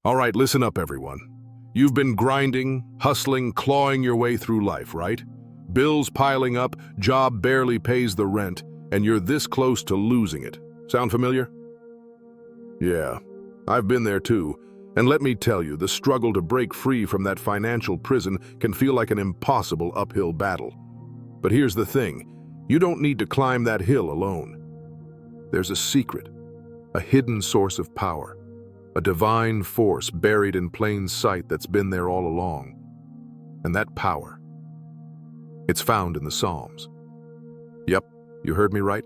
All right, listen up, everyone. You've been grinding, hustling, clawing your way through life, right? Bills piling up, job barely pays the rent, and you're this close to losing it. Sound familiar? Yeah, I've been there too. And let me tell you, the struggle to break free from that financial prison can feel like an impossible uphill battle. But here's the thing, you don't need to climb that hill alone. There's a secret, a hidden source of power, a divine force buried in plain sight that's been there all along. And that power, it's found in the Psalms. Yep, you heard me right.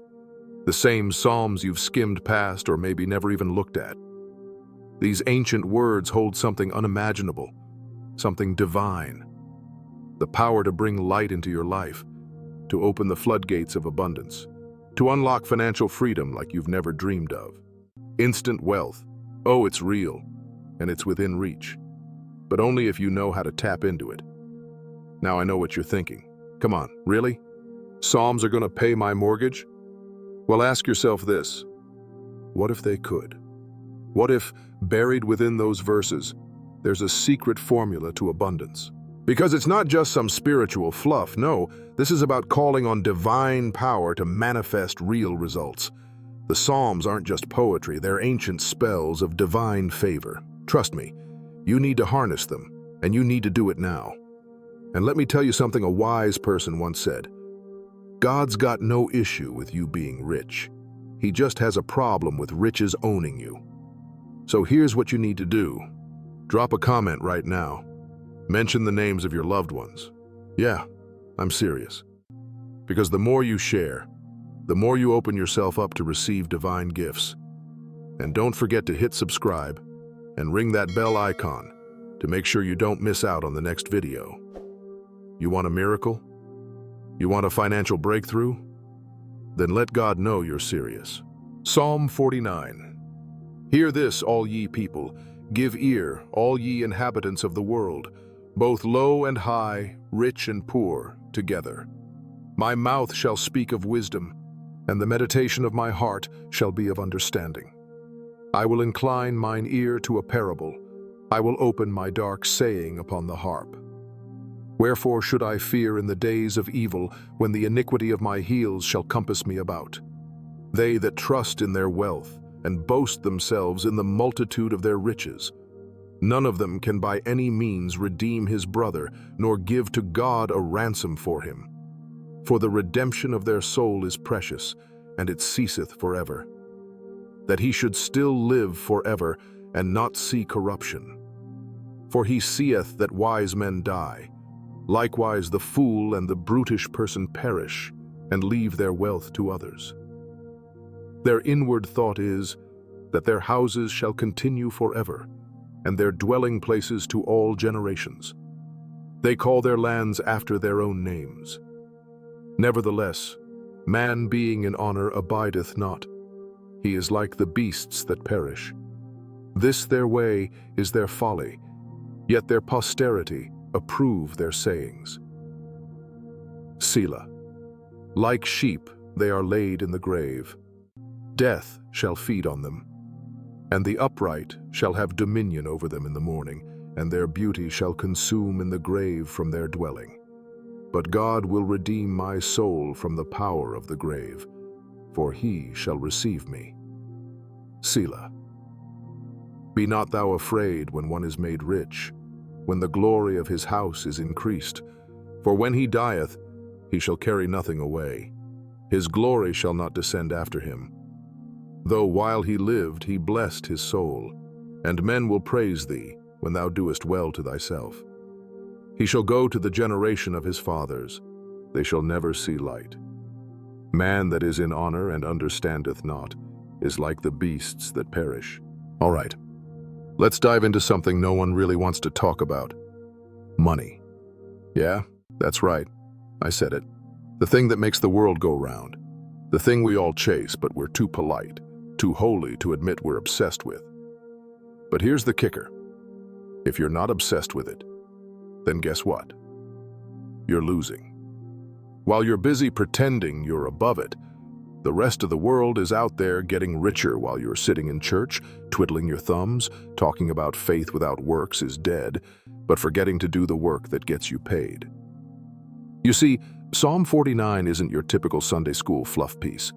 The same Psalms you've skimmed past or maybe never even looked at. These ancient words hold something unimaginable, something divine. The power to bring light into your life, to open the floodgates of abundance, to unlock financial freedom like you've never dreamed of. Instant wealth. Oh, it's real, and it's within reach. But only if you know how to tap into it. Now I know what you're thinking. Come on, really? Psalms are going to pay my mortgage? Well, ask yourself this. What if they could? What if, buried within those verses, there's a secret formula to abundance? Because it's not just some spiritual fluff, no, this is about calling on divine power to manifest real results. The Psalms aren't just poetry, they're ancient spells of divine favor. Trust me, you need to harness them, and you need to do it now. And let me tell you something a wise person once said. God's got no issue with you being rich. He just has a problem with riches owning you. So here's what you need to do. Drop a comment right now. Mention the names of your loved ones. Yeah, I'm serious. Because the more you share, the more you open yourself up to receive divine gifts. And don't forget to hit subscribe and ring that bell icon to make sure you don't miss out on the next video. You want a miracle? You want a financial breakthrough? Then let God know you're serious. Psalm 49. Hear this, all ye people. Give ear, all ye inhabitants of the world, both low and high, rich and poor, together. My mouth shall speak of wisdom, and the meditation of my heart shall be of understanding. I will incline mine ear to a parable. I will open my dark saying upon the harp. Wherefore should I fear in the days of evil, when the iniquity of my heels shall compass me about? They that trust in their wealth, and boast themselves in the multitude of their riches. None of them can by any means redeem his brother, nor give to God a ransom for him. For the redemption of their soul is precious, and it ceaseth forever. That he should still live forever, and not see corruption. For he seeth that wise men die. Likewise the fool and the brutish person perish, and leave their wealth to others. Their inward thought is, that their houses shall continue forever, and their dwelling places to all generations. They call their lands after their own names. Nevertheless, man being in honor abideth not. He is like the beasts that perish. This their way is their folly, yet their posterity approve their sayings. Selah. Like sheep, they are laid in the grave. Death shall feed on them, and the upright shall have dominion over them in the morning, and their beauty shall consume in the grave from their dwelling. But God will redeem my soul from the power of the grave, for he shall receive me. Selah. Be not thou afraid when one is made rich, when the glory of his house is increased. For when he dieth, he shall carry nothing away. His glory shall not descend after him. Though while he lived he blessed his soul, and men will praise thee when thou doest well to thyself. He shall go to the generation of his fathers. They shall never see light. Man that is in honor and understandeth not is like the beasts that perish. All right, let's dive into something no one really wants to talk about. Money. Yeah, that's right. I said it. The thing that makes the world go round. The thing we all chase, but we're too polite, too holy to admit we're obsessed with. But here's the kicker. If you're not obsessed with it, then guess what? You're losing. While you're busy pretending you're above it, The rest of the world is out there getting richer while you're sitting in church, twiddling your thumbs, talking about faith without works is dead, but forgetting to do the work that gets you paid. You see, Psalm 49 isn't your typical Sunday school fluff piece.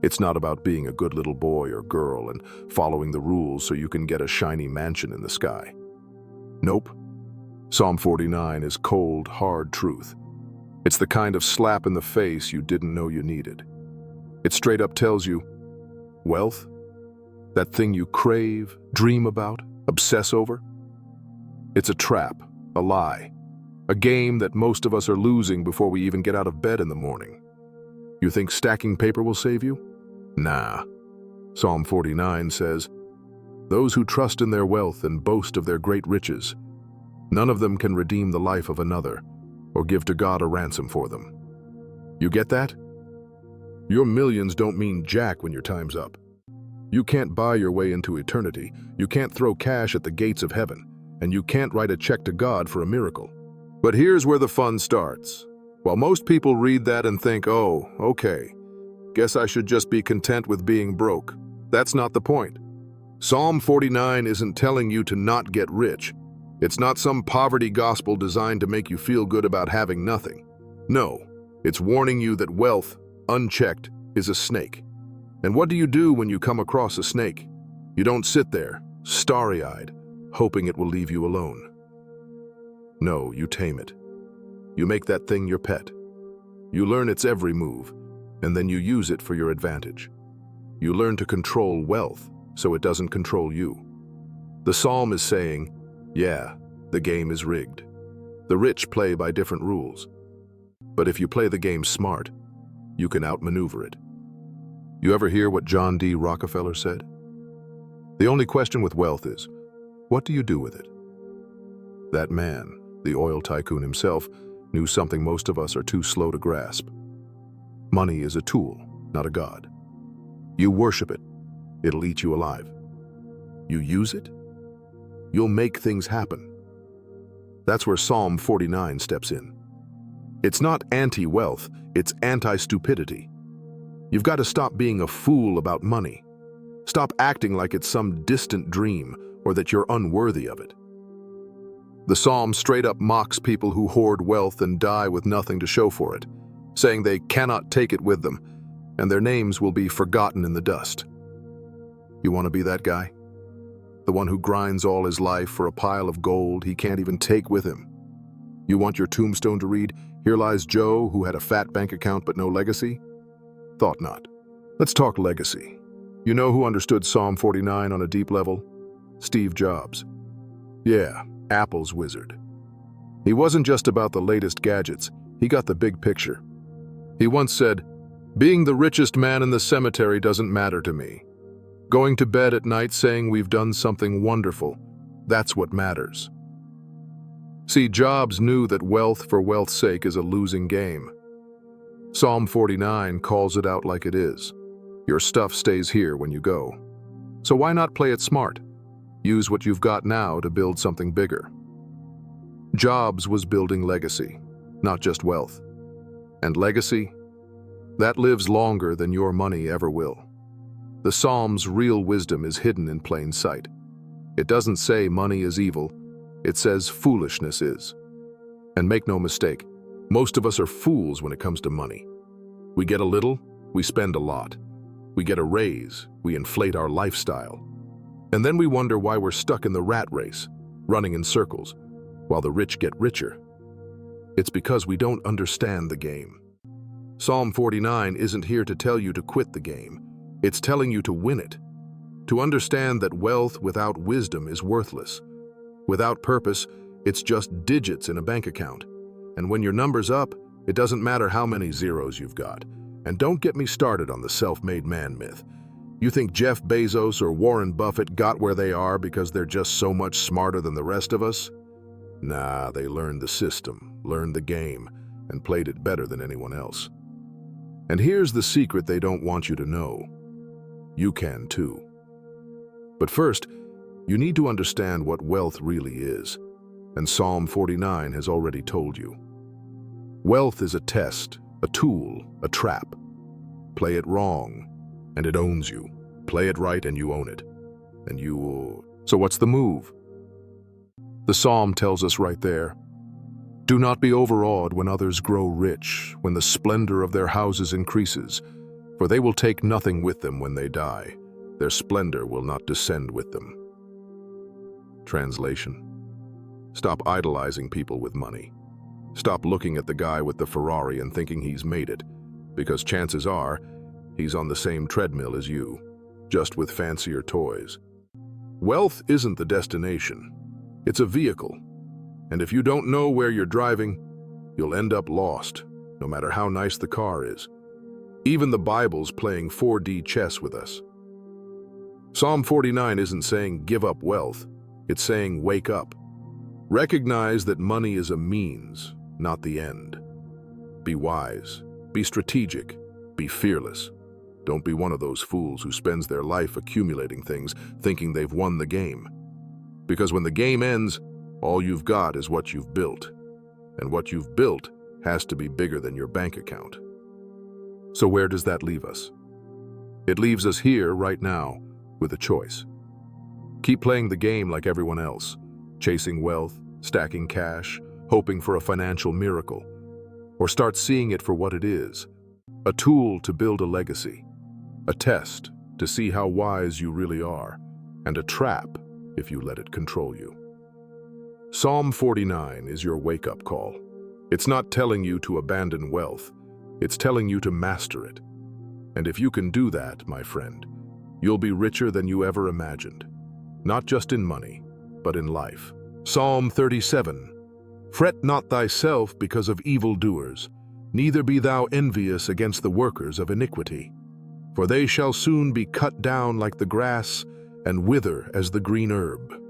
It's not about being a good little boy or girl and following the rules so you can get a shiny mansion in the sky. Nope. Psalm 49 is cold, hard truth. It's the kind of slap in the face you didn't know you needed. It straight up tells you, wealth, that thing you crave, dream about, obsess over, it's a trap, a lie, a game that most of us are losing before we even get out of bed in the morning. You think stacking paper will save you? Nah. Psalm 49 says, "Those who trust in their wealth and boast of their great riches, none of them can redeem the life of another or give to God a ransom for them." You get that? Your millions don't mean jack when your time's up. You can't buy your way into eternity, you can't throw cash at the gates of heaven, and you can't write a check to God for a miracle. But here's where the fun starts. While most people read that and think, oh, okay, guess I should just be content with being broke, that's not the point. Psalm 49 isn't telling you to not get rich. It's not some poverty gospel designed to make you feel good about having nothing. No, it's warning you that wealth, unchecked, is a snake. And what do you do when you come across a snake? You don't sit there, starry-eyed, hoping it will leave you alone. No, you tame it. You make that thing your pet. You learn its every move, and then you use it for your advantage. You learn to control wealth so it doesn't control you. The psalm is saying, yeah, the game is rigged. The rich play by different rules. But if you play the game smart, you can outmaneuver it. You ever hear what John D. Rockefeller said? The only question with wealth is, what do you do with it? That man, the oil tycoon himself, knew something most of us are too slow to grasp. Money is a tool, not a god. You worship it, it'll eat you alive. You use it, you'll make things happen. That's where Psalm 49 steps in. It's not anti-wealth, it's anti-stupidity. You've got to stop being a fool about money. Stop acting like it's some distant dream or that you're unworthy of it. The psalm straight up mocks people who hoard wealth and die with nothing to show for it, saying they cannot take it with them, and their names will be forgotten in the dust. You want to be that guy? The one who grinds all his life for a pile of gold he can't even take with him? You want your tombstone to read, "Here lies Joe, who had a fat bank account but no legacy"? Thought not. Let's talk legacy. You know who understood Psalm 49 on a deep level? Steve Jobs. Yeah, Apple's wizard. He wasn't just about the latest gadgets, he got the big picture. He once said, "Being the richest man in the cemetery doesn't matter to me. Going to bed at night saying we've done something wonderful, that's what matters." See, Jobs knew that wealth for wealth's sake is a losing game. Psalm 49 calls it out like it is. Your stuff stays here when you go. So why not play it smart? Use what you've got now to build something bigger. Jobs was building legacy, not just wealth. And legacy? That lives longer than your money ever will. The Psalm's real wisdom is hidden in plain sight. It doesn't say money is evil, it says foolishness is. And make no mistake, most of us are fools when it comes to money. We get a little, we spend a lot. We get a raise, we inflate our lifestyle. And then we wonder why we're stuck in the rat race, running in circles, while the rich get richer. It's because we don't understand the game. Psalm 49 isn't here to tell you to quit the game. It's telling you to win it. To understand that wealth without wisdom is worthless. Without purpose, it's just digits in a bank account. And when your number's up, it doesn't matter how many zeros you've got. And don't get me started on the self-made man myth. You think Jeff Bezos or Warren Buffett got where they are because they're just so much smarter than the rest of us? Nah, they learned the system, learned the game, and played it better than anyone else. And here's the secret they don't want you to know. You can too. But first, you need to understand what wealth really is, and Psalm 49 has already told you. Wealth is a test, a tool, a trap. Play it wrong, and it owns you. Play it right, and you own it. So what's the move? The psalm tells us right there. Do not be overawed when others grow rich, when the splendor of their houses increases, for they will take nothing with them when they die. Their splendor will not descend with them. Translation: stop idolizing people with money. Stop looking at the guy with the Ferrari and thinking he's made it, because chances are he's on the same treadmill as you, just with fancier toys. Wealth isn't the destination. It's a vehicle. And if you don't know where you're driving, you'll end up lost, no matter how nice the car is. Even the Bible's playing 4D chess with us. Psalm 49 isn't saying give up wealth. It's saying wake up. Recognize that money is a means, not the end. Be wise. Be strategic. Be fearless. Don't be one of those fools who spends their life accumulating things, thinking they've won the game. Because when the game ends, all you've got is what you've built. And what you've built has to be bigger than your bank account. So where does that leave us? It leaves us here, right now, with a choice. Keep playing the game like everyone else, chasing wealth, stacking cash, hoping for a financial miracle. Or start seeing it for what it is, a tool to build a legacy, a test to see how wise you really are, and a trap if you let it control you. Psalm 49 is your wake-up call. It's not telling you to abandon wealth, it's telling you to master it. And if you can do that, my friend, you'll be richer than you ever imagined. Not just in money, but in life. Psalm 37. Fret not thyself because of evildoers, neither be thou envious against the workers of iniquity. For they shall soon be cut down like the grass, and wither as the green herb.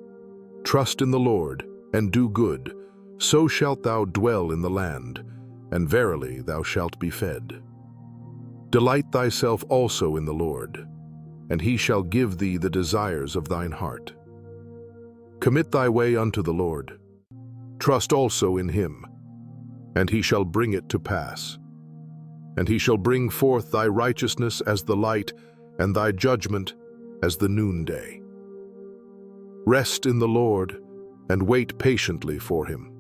Trust in the Lord, and do good, so shalt thou dwell in the land, and verily thou shalt be fed. Delight thyself also in the Lord, and he shall give thee the desires of thine heart. Commit thy way unto the Lord. Trust also in him, and he shall bring it to pass. And he shall bring forth thy righteousness as the light, and thy judgment as the noonday. Rest in the Lord, and wait patiently for him.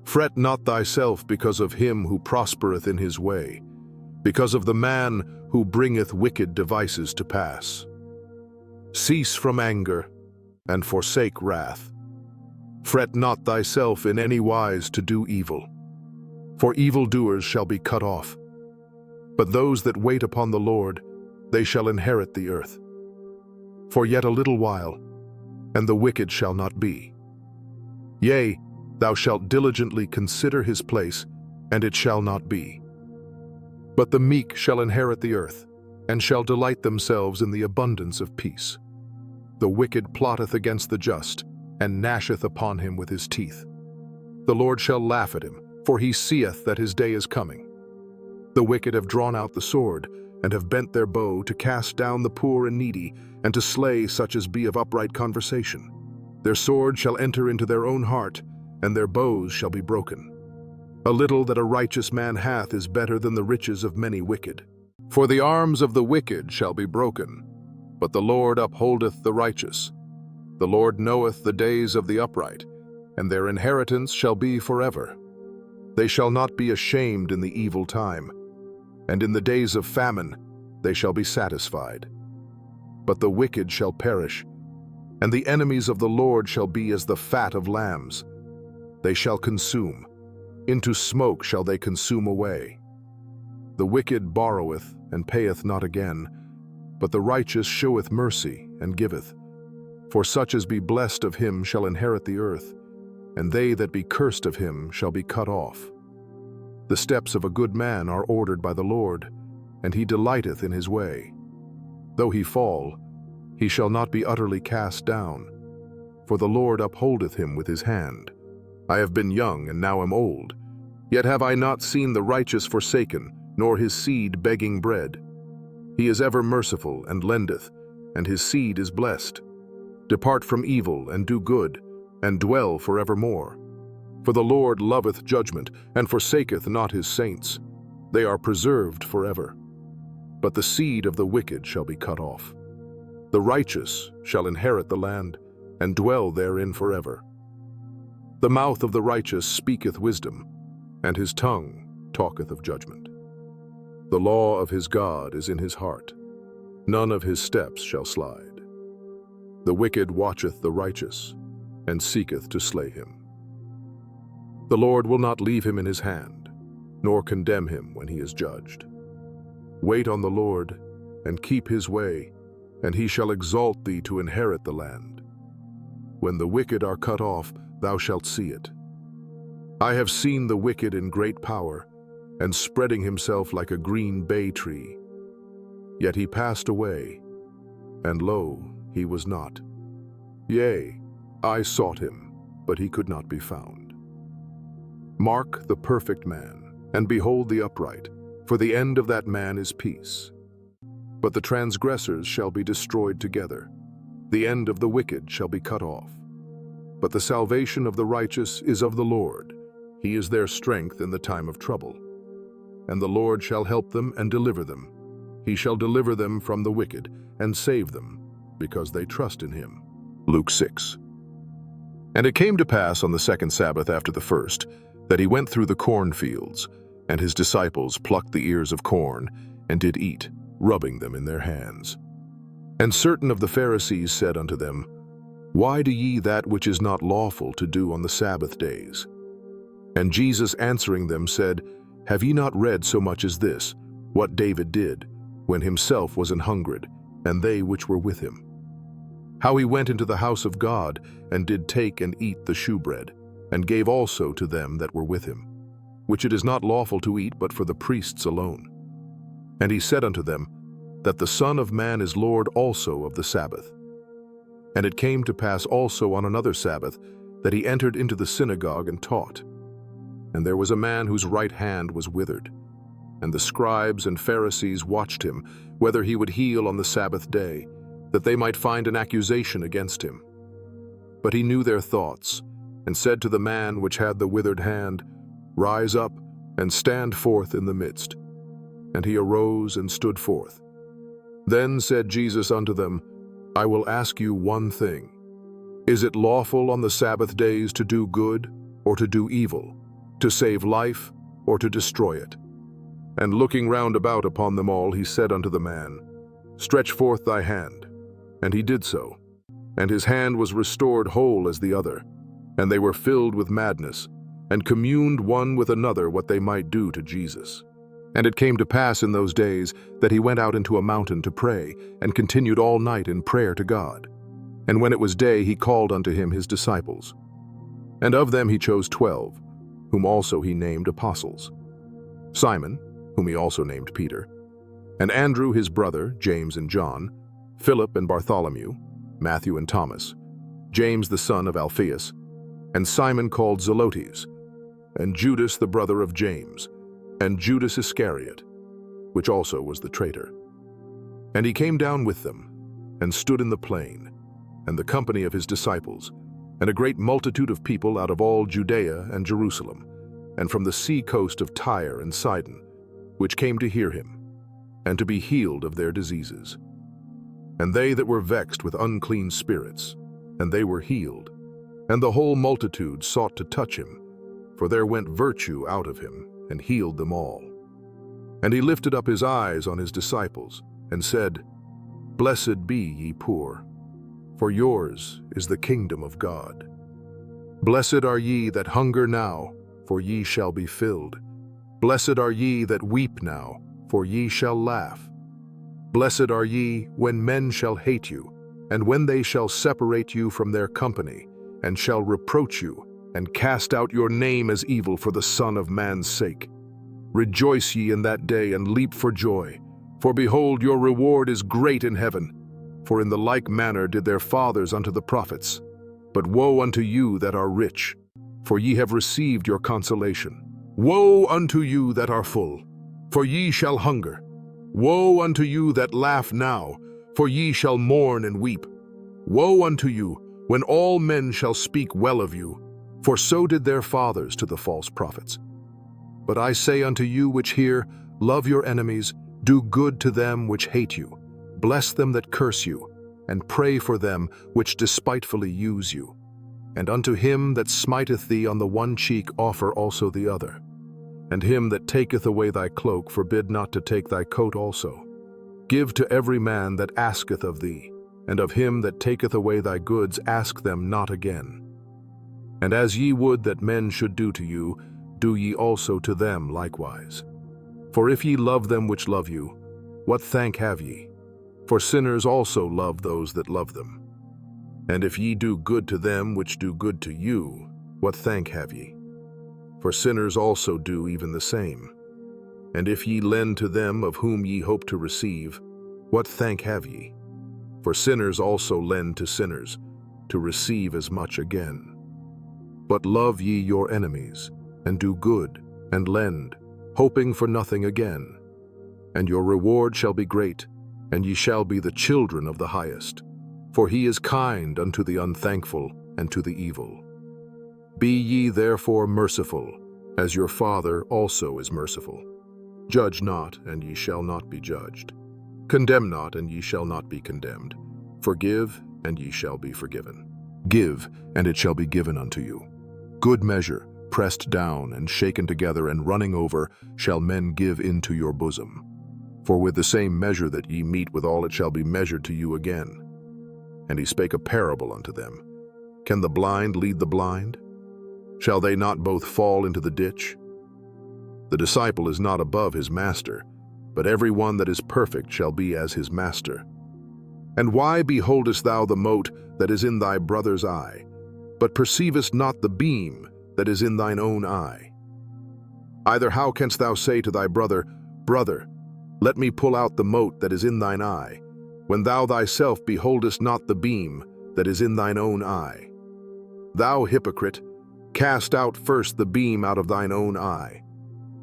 Fret not thyself because of him who prospereth in his way, because of the man who bringeth wicked devices to pass. Cease from anger, and forsake wrath. Fret not thyself in any wise to do evil, for evildoers shall be cut off. But those that wait upon the Lord, they shall inherit the earth. For yet a little while, and the wicked shall not be. Yea, thou shalt diligently consider his place, and it shall not be. But the meek shall inherit the earth, and shall delight themselves in the abundance of peace. The wicked plotteth against the just, and gnasheth upon him with his teeth. The Lord shall laugh at him, for he seeth that his day is coming. The wicked have drawn out the sword, and have bent their bow to cast down the poor and needy, and to slay such as be of upright conversation. Their sword shall enter into their own heart, and their bows shall be broken. A little that a righteous man hath is better than the riches of many wicked. For the arms of the wicked shall be broken, but the Lord upholdeth the righteous. The Lord knoweth the days of the upright, and their inheritance shall be forever. They shall not be ashamed in the evil time, and in the days of famine they shall be satisfied. But the wicked shall perish, and the enemies of the Lord shall be as the fat of lambs. They shall consume, into smoke shall they consume away. The wicked borroweth, and payeth not again, but the righteous showeth mercy, and giveth. For such as be blessed of him shall inherit the earth, and they that be cursed of him shall be cut off. The steps of a good man are ordered by the Lord, and he delighteth in his way. Though he fall, he shall not be utterly cast down, for the Lord upholdeth him with his hand. I have been young, and now am old, yet have I not seen the righteous forsaken, nor his seed begging bread. He is ever merciful, and lendeth, and his seed is blessed. Depart from evil, and do good, and dwell forevermore. For the Lord loveth judgment, and forsaketh not his saints. They are preserved forever. but the seed of the wicked shall be cut off. The righteous shall inherit the land, and dwell therein forever. The mouth of the righteous speaketh wisdom, and his tongue talketh of judgment. The law of his God is in his heart. None of his steps shall slide. The wicked watcheth the righteous, and seeketh to slay him. The Lord will not leave him in his hand, nor condemn him when he is judged. Wait on the Lord, and keep his way, and he shall exalt thee to inherit the land. When the wicked are cut off, thou shalt see it. I have seen the wicked in great power, and spreading himself like a green bay tree. Yet he passed away, and lo, he was not. Yea, I sought him, but he could not be found. Mark the perfect man, and behold the upright, for the end of that man is peace. But the transgressors shall be destroyed together. The end of the wicked shall be cut off. But the salvation of the righteous is of the Lord. He is their strength in the time of trouble. And the Lord shall help them and deliver them. He shall deliver them from the wicked and save them, because they trust in him. Luke 6. And it came to pass on the second Sabbath after the first, that he went through the cornfields, and his disciples plucked the ears of corn, and did eat, rubbing them in their hands. And certain of the Pharisees said unto them, Why do ye that which is not lawful to do on the Sabbath days? And Jesus answering them said, Have ye not read so much as this, what David did, when himself was an hungered, and they which were with him? How he went into the house of God, and did take and eat the shewbread, and gave also to them that were with him, which it is not lawful to eat but for the priests alone. And he said unto them, That the Son of Man is Lord also of the Sabbath. And it came to pass also on another Sabbath, that he entered into the synagogue and taught. And there was a man whose right hand was withered. And the scribes and Pharisees watched him, whether he would heal on the Sabbath day, that they might find an accusation against him. But he knew their thoughts, and said to the man which had the withered hand, Rise up, and stand forth in the midst. And he arose and stood forth. Then said Jesus unto them, I will ask you one thing. Is it lawful on the Sabbath days to do good, or to do evil, to save life, or to destroy it? And looking round about upon them all, he said unto the man, Stretch forth thy hand. And he did so. And his hand was restored whole as the other. And they were filled with madness, and communed one with another what they might do to Jesus. And it came to pass in those days that he went out into a mountain to pray, and continued all night in prayer to God. And when it was day, he called unto him his disciples. And of them he chose 12, whom also he named apostles. Simon, whom he also named Peter, and Andrew his brother, James and John, Philip and Bartholomew, Matthew and Thomas, James the son of Alphaeus, and Simon called Zelotes, and Judas the brother of James, and Judas Iscariot, which also was the traitor. And he came down with them, and stood in the plain, and the company of his disciples, and a great multitude of people out of all Judea and Jerusalem, and from the sea coast of Tyre and Sidon, which came to hear him, and to be healed of their diseases. And they that were vexed with unclean spirits, and they were healed. And the whole multitude sought to touch him, for there went virtue out of him, and healed them all. And he lifted up his eyes on his disciples, and said, Blessed be ye poor, for yours is the kingdom of God. Blessed are ye that hunger now, for ye shall be filled. Blessed are ye that weep now, for ye shall laugh. Blessed are ye when men shall hate you, and when they shall separate you from their company, and shall reproach you, and cast out your name as evil for the Son of Man's sake. Rejoice ye in that day, and leap for joy, for behold, your reward is great in heaven. For in the like manner did their fathers unto the prophets. But woe unto you that are rich, for ye have received your consolation. Woe unto you that are full, for ye shall hunger. Woe unto you that laugh now, for ye shall mourn and weep. Woe unto you, when all men shall speak well of you, for so did their fathers to the false prophets. But I say unto you which hear, love your enemies, Do good to them which hate you, bless them that curse you, and pray for them which despitefully use you. And unto him that smiteth thee on the one cheek offer also the other. And him that taketh away thy cloak forbid not to take thy coat also. Give to every man that asketh of thee, and of him that taketh away thy goods ask them not again. And as ye would that men should do to you, do ye also to them likewise. For if ye love them which love you, what thank have ye? For sinners also love those that love them. And if ye do good to them which do good to you, what thank have ye? For sinners also do even the same. And if ye lend to them of whom ye hope to receive, what thank have ye? For sinners also lend to sinners, to receive as much again. But love ye your enemies, and do good, and lend, hoping for nothing again. And your reward shall be great, and ye shall be the children of the highest. For he is kind unto the unthankful and to the evil. Be ye therefore merciful, as your Father also is merciful. Judge not, and ye shall not be judged. Condemn not, and ye shall not be condemned. Forgive, and ye shall be forgiven. Give, and it shall be given unto you. Good measure, pressed down and shaken together and running over, shall men give into your bosom. For with the same measure that ye mete withal it shall be measured to you again. And he spake a parable unto them. Can the blind lead the blind? Shall they not both fall into the ditch? The disciple is not above his master, but every one that is perfect shall be as his master. And why beholdest thou the mote that is in thy brother's eye, but perceivest not the beam that is in thine own eye? Either how canst thou say to thy brother, Brother, let me pull out the mote that is in thine eye, when thou thyself beholdest not the beam that is in thine own eye? Thou hypocrite, cast out first the beam out of thine own eye,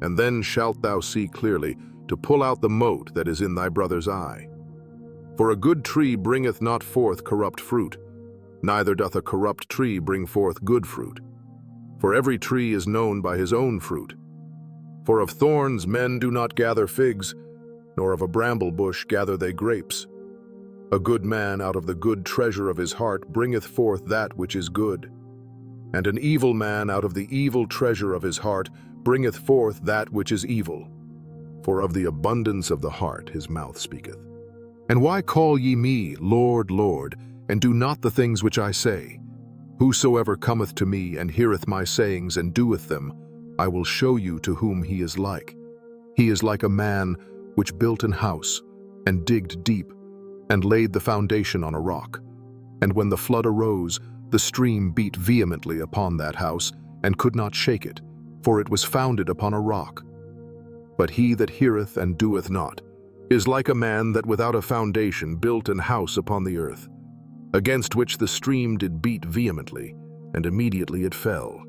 and then shalt thou see clearly to pull out the mote that is in thy brother's eye. For a good tree bringeth not forth corrupt fruit, neither doth a corrupt tree bring forth good fruit. For every tree is known by his own fruit. For of thorns men do not gather figs, nor of a bramble bush gather they grapes. A good man out of the good treasure of his heart bringeth forth that which is good, and an evil man out of the evil treasure of his heart bringeth forth that which is evil. For of the abundance of the heart his mouth speaketh. And why call ye me, Lord, Lord, and do not the things which I say? Whosoever cometh to me and heareth my sayings and doeth them, I will show you to whom he is like. He is like a man which built an house, and digged deep, and laid the foundation on a rock. And when the flood arose, the stream beat vehemently upon that house, and could not shake it, for it was founded upon a rock. But he that heareth and doeth not is like a man that without a foundation built an house upon the earth, against which the stream did beat vehemently, and immediately it fell.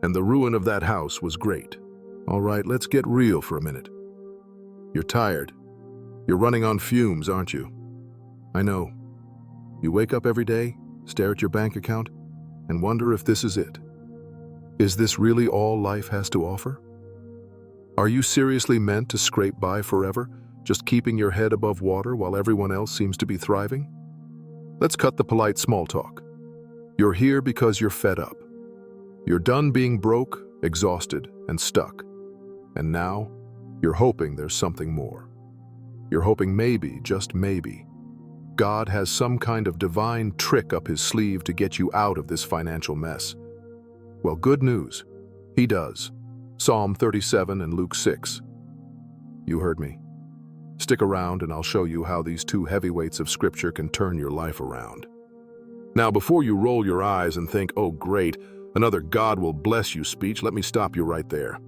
And the ruin of that house was great. All right, let's get real for a minute. You're tired. You're running on fumes, aren't you? I know. You wake up every day, stare at your bank account, and wonder if this is it. Is this really all life has to offer? Are you seriously meant to scrape by forever, just keeping your head above water while everyone else seems to be thriving? Let's cut the polite small talk. You're here because you're fed up. You're done being broke, exhausted, and stuck. And now, you're hoping there's something more. You're hoping maybe, just maybe, God has some kind of divine trick up his sleeve to get you out of this financial mess. Well, good news. He does. Psalm 37 and Luke 6. You heard me. Stick around and I'll show you how these two heavyweights of Scripture can turn your life around. Now, before you roll your eyes and think, oh great, another God will bless you speech, let me stop you right there.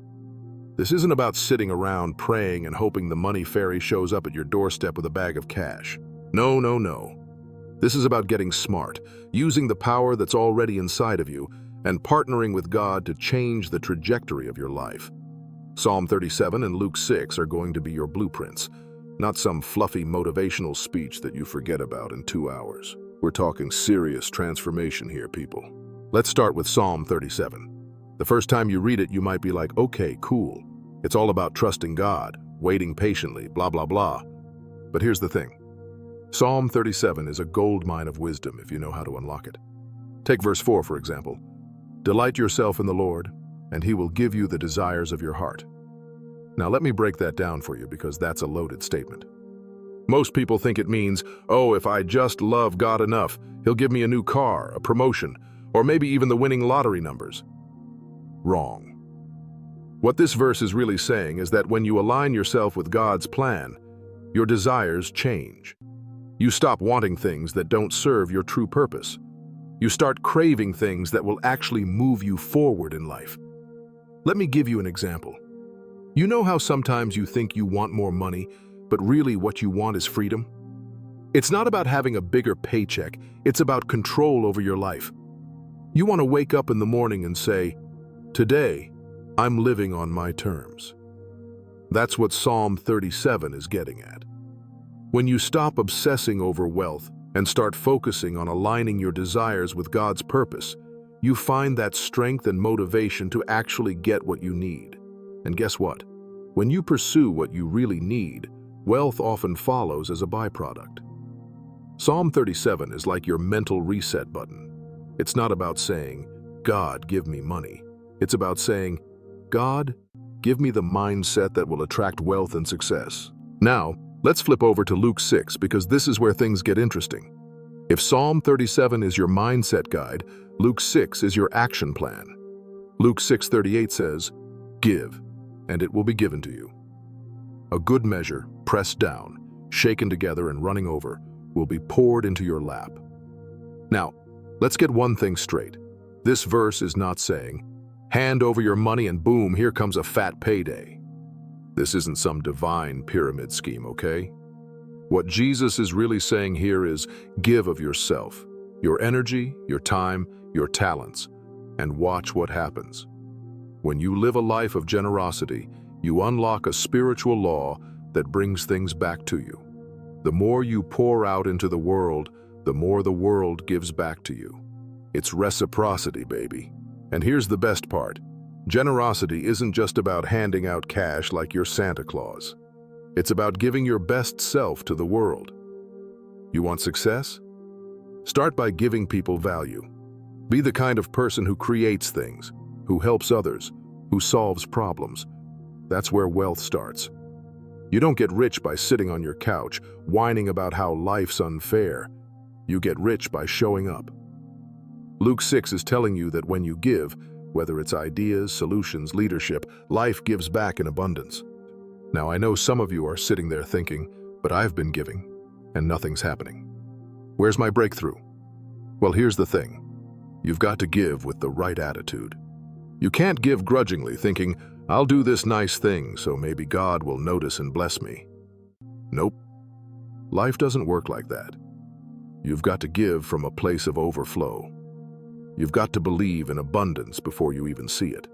This isn't about sitting around praying and hoping the money fairy shows up at your doorstep with a bag of cash. No, no, no. This is about getting smart, using the power that's already inside of you, and partnering with God to change the trajectory of your life. Psalm 37 and Luke 6 are going to be your blueprints, not some fluffy motivational speech that you forget about in 2 hours. We're talking serious transformation here, people. Let's start with Psalm 37. The first time you read it, you might be like, okay, cool. It's all about trusting God, waiting patiently, blah, blah, blah. But here's the thing. Psalm 37 is a gold mine of wisdom if you know how to unlock it. Take verse 4, for example. Delight yourself in the Lord, and He will give you the desires of your heart. Now let me break that down for you because that's a loaded statement. Most people think it means, oh, if I just love God enough, He'll give me a new car, a promotion, or maybe even the winning lottery numbers. Wrong. What this verse is really saying is that when you align yourself with God's plan, your desires change. You stop wanting things that don't serve your true purpose. You start craving things that will actually move you forward in life. Let me give you an example. You know how sometimes you think you want more money, but really what you want is freedom? It's not about having a bigger paycheck, it's about control over your life. You want to wake up in the morning and say, "Today, I'm living on my terms." That's what Psalm 37 is getting at. When you stop obsessing over wealth and start focusing on aligning your desires with God's purpose, you find that strength and motivation to actually get what you need. And guess what? When you pursue what you really need, wealth often follows as a byproduct. Psalm 37 is like your mental reset button. It's not about saying, "God, give me money." It's about saying, "God, give me the mindset that will attract wealth and success." Now, let's flip over to Luke 6 because this is where things get interesting. If Psalm 37 is your mindset guide, Luke 6 is your action plan. Luke 6:38 says, "Give, and it will be given to you. A good measure, pressed down, shaken together and running over, will be poured into your lap." Now, let's get one thing straight. This verse is not saying, hand over your money and boom, here comes a fat payday. This isn't some divine pyramid scheme, okay? What Jesus is really saying here is give of yourself, your energy, your time, your talents, and watch what happens. When you live a life of generosity, you unlock a spiritual law that brings things back to you. The more you pour out into the world, the more the world gives back to you. It's reciprocity, baby. And here's the best part. Generosity isn't just about handing out cash like you're Santa Claus. It's about giving your best self to the world. You want success? Start by giving people value. Be the kind of person who creates things, who helps others, who solves problems. That's where wealth starts. You don't get rich by sitting on your couch, whining about how life's unfair. You get rich by showing up. Luke 6 is telling you that when you give, whether it's ideas, solutions, leadership, life gives back in abundance. Now, I know some of you are sitting there thinking, but I've been giving, and nothing's happening. Where's my breakthrough? Well, here's the thing. You've got to give with the right attitude. You can't give grudgingly, thinking, I'll do this nice thing so maybe God will notice and bless me. Nope. Life doesn't work like that. You've got to give from a place of overflow. You've got to believe in abundance before you even see it.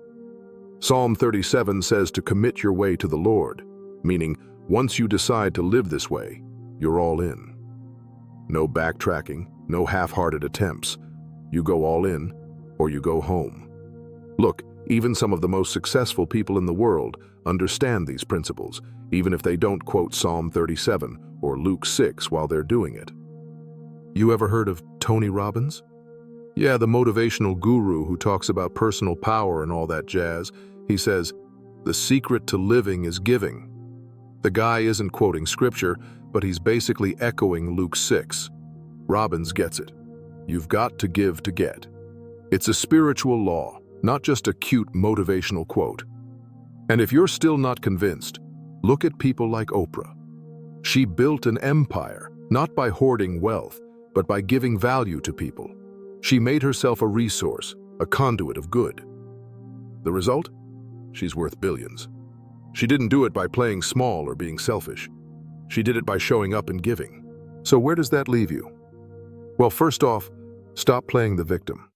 Psalm 37 says to commit your way to the Lord, meaning once you decide to live this way, you're all in. No backtracking, no half-hearted attempts. You go all in, or you go home. Look, even some of the most successful people in the world understand these principles, even if they don't quote Psalm 37 or Luke 6 while they're doing it. You ever heard of Tony Robbins? Yeah, the motivational guru who talks about personal power and all that jazz. He says, the secret to living is giving. The guy isn't quoting scripture, but he's basically echoing Luke 6. Robbins gets it. You've got to give to get. It's a spiritual law, not just a cute motivational quote. And if you're still not convinced, look at people like Oprah. She built an empire, not by hoarding wealth, but by giving value to people. She made herself a resource, a conduit of good. The result? She's worth billions. She didn't do it by playing small or being selfish. She did it by showing up and giving. So where does that leave you? Well, first off, stop playing the victim.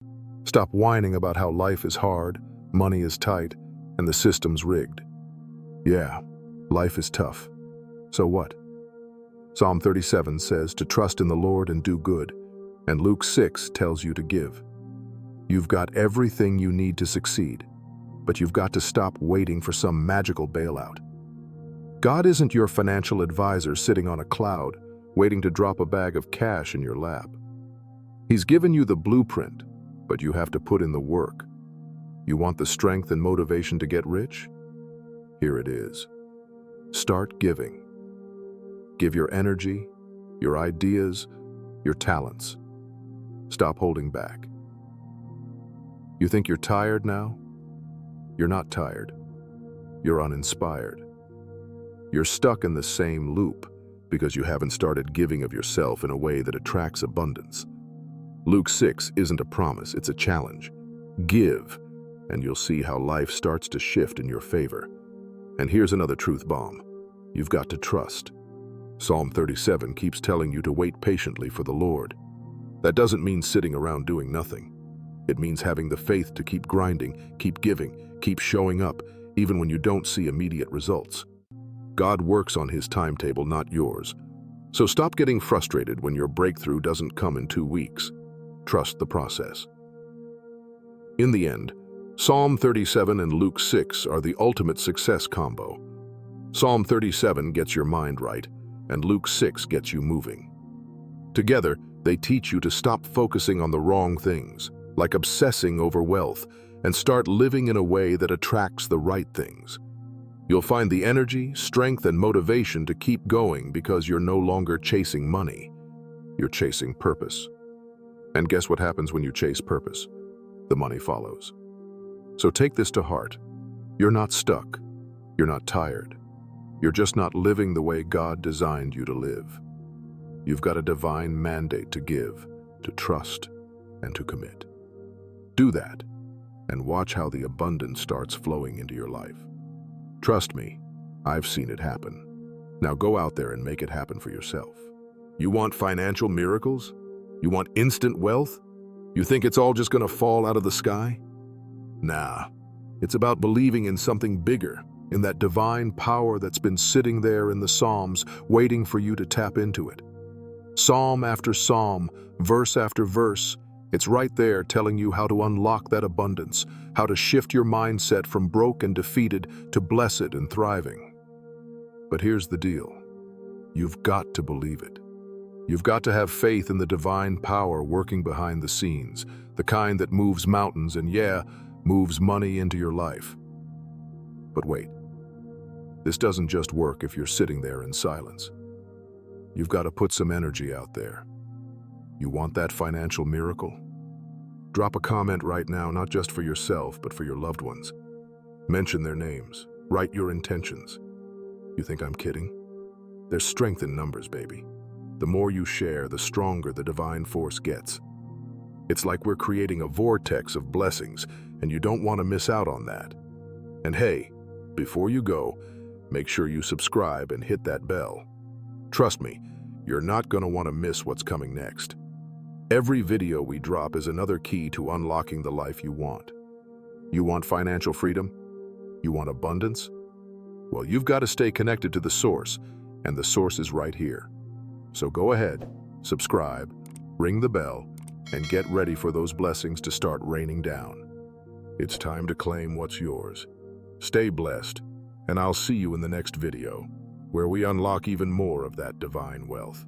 Stop whining about how life is hard, money is tight, and the system's rigged. Yeah, life is tough. So what? Psalm 37 says to trust in the Lord and do good, and Luke 6 tells you to give. You've got everything you need to succeed, but you've got to stop waiting for some magical bailout. God isn't your financial advisor sitting on a cloud, waiting to drop a bag of cash in your lap. He's given you the blueprint, but you have to put in the work. You want the strength and motivation to get rich? Here it is. Start giving. Give your energy, your ideas, your talents. Stop holding back. You think you're tired now? You're not tired. You're uninspired. You're stuck in the same loop because you haven't started giving of yourself in a way that attracts abundance. Luke 6 isn't a promise, it's a challenge. Give, and you'll see how life starts to shift in your favor. And here's another truth bomb. You've got to trust. Psalm 37 keeps telling you to wait patiently for the Lord. That doesn't mean sitting around doing nothing. It means having the faith to keep grinding, keep giving, keep showing up, even when you don't see immediate results. God works on His timetable, not yours. So stop getting frustrated when your breakthrough doesn't come in 2 weeks. Trust the process. In the end, Psalm 37 and Luke 6 are the ultimate success combo. Psalm 37 gets your mind right, and Luke 6 gets you moving. Together, they teach you to stop focusing on the wrong things, like obsessing over wealth, and start living in a way that attracts the right things. You'll find the energy, strength, and motivation to keep going because you're no longer chasing money. You're chasing purpose. And guess what happens when you chase purpose? The money follows. So take this to heart. You're not stuck. You're not tired. You're just not living the way God designed you to live. You've got a divine mandate to give, to trust, and to commit. Do that, and watch how the abundance starts flowing into your life. Trust me, I've seen it happen. Now go out there and make it happen for yourself. You want financial miracles? You want instant wealth? You think it's all just gonna fall out of the sky? Nah, it's about believing in something bigger, in that divine power that's been sitting there in the Psalms, waiting for you to tap into it. Psalm after psalm, verse after verse, it's right there telling you how to unlock that abundance, how to shift your mindset from broke and defeated to blessed and thriving. But here's the deal. You've got to believe it. You've got to have faith in the divine power working behind the scenes, the kind that moves mountains and, yeah, moves money into your life. But wait, this doesn't just work if you're sitting there in silence. You've got to put some energy out there. You want that financial miracle? Drop a comment right now, not just for yourself, but for your loved ones. Mention their names. Write your intentions. You think I'm kidding? There's strength in numbers, baby. The more you share, the stronger the divine force gets. It's like we're creating a vortex of blessings, and you don't want to miss out on that. And hey, before you go, make sure you subscribe and hit that bell. Trust me, you're not going to want to miss what's coming next. Every video we drop is another key to unlocking the life you want. You want financial freedom? You want abundance? Well, you've got to stay connected to the source, and the source is right here. So go ahead, subscribe, ring the bell, and get ready for those blessings to start raining down. It's time to claim what's yours. Stay blessed, and I'll see you in the next video, where we unlock even more of that divine wealth.